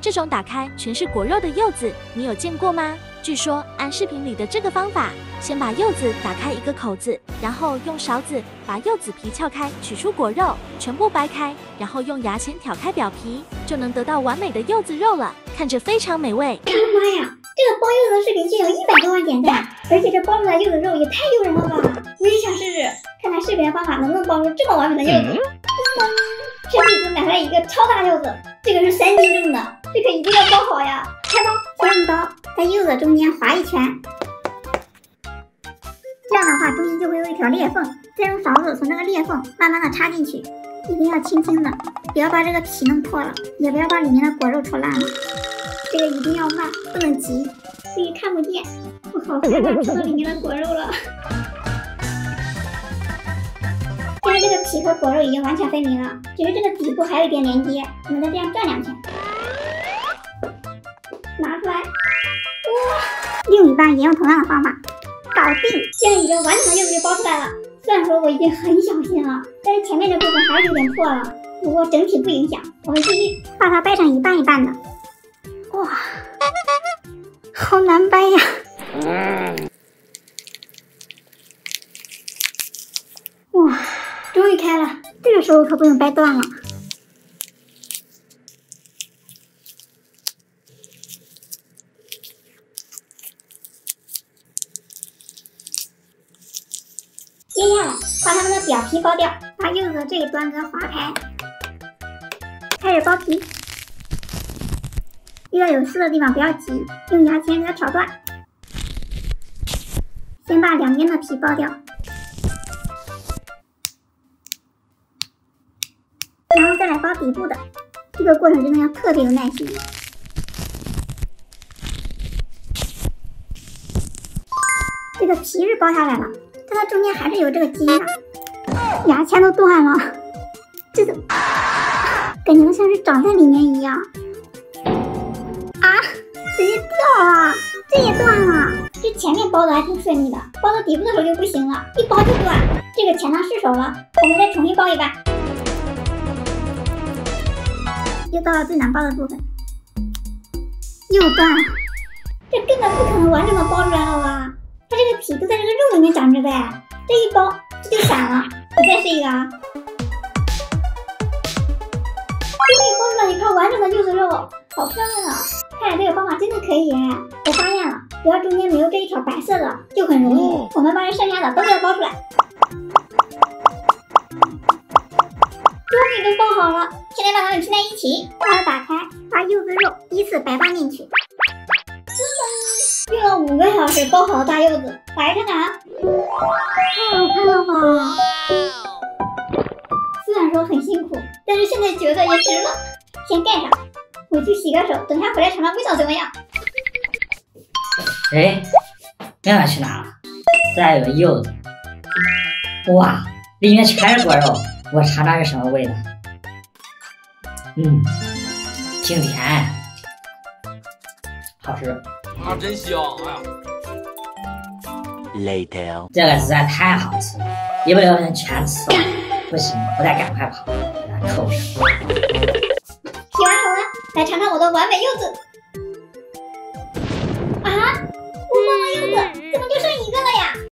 这种打开全是果肉的柚子，你有见过吗？据说按视频里的这个方法，先把柚子打开一个口子，然后用勺子把柚子皮撬开，取出果肉，全部掰开，然后用牙签挑开表皮，就能得到完美的柚子肉了，看着非常美味。妈呀，这个包柚子的视频竟有100多万点赞，而且这包出来柚子肉也太诱人了吧！我也想试试，看看视频的方法能不能包出这么完美的柚子。这弟子买回来一个超大柚子，这个是3斤重的，这个一定要包好呀！开刀，先用刀在柚子中间划一圈，这样的话中间就会有一条裂缝，再用勺子从这个裂缝慢慢的插进去，一定要轻轻的，不要把这个皮弄破了，也不要把里面的果肉戳烂了。这个一定要慢，不能急，所以看不见。我好害怕戳到里面的果肉了。现在这个皮和果肉已经完全分明了，只是这个底部还有一点连接，我们再这样转2圈，拿出来，哇！另一半也用同样的方法，搞定！这样一个完整的柚子就包出来了。虽然说我已经很小心了，但是前面这部分还是有点破了，不过整体不影响。我们继续把它掰成一半一半的。哇，好难掰呀！哇，终于开了，这个时候可不能掰断了。接下来把它们的表皮剥掉，把柚子这一端给它划开，开始剥皮。遇到有刺的地方不要急，用牙签给它挑断。先把两边的皮剥掉，然后再来剥底部的。这个过程真的要特别有耐心。这个皮是剥下来了，但它中间还是有这个筋的，牙签都断了，这怎么感觉像是长在里面一样啊！直接掉了，这也断了。这前面包的还挺顺利的，包到底部的时候就不行了，一包就断。这个钱囊失手了，我们再重新包一半。又到了最难包的部分，又断了，这根本不可能完整的包出来了吧？它这个皮都在这个肉里面长着呗，这一包这就散了。我再试一个啊！终于包出来一块完整的柚子肉，好漂亮啊！看来这个方法真的可以耶！我发现了，只要中间没有这一条白色的，就很容易。我们把这剩下的都给它包出来。终于都包好了，现在把它们拼在一起，把它打开，把柚子肉依次摆放进去。用了5个小时包好的大柚子，打开看看啊！太好看了吧！虽然说很辛苦，但是现在觉得也值了。先盖上，我去洗个手，等下回来尝尝味道怎么样。哎，亮亮去哪了？这有个柚子，哇，里面全是果肉，我尝尝是什么味道。挺甜，好吃。啊，真香！哎呀 Later， 这个实在太好吃了，一不留神全吃完，不行，我得赶快跑，给它扣上。洗完手了，来尝尝我的完美柚子。啊，我包的柚子怎么就剩1个了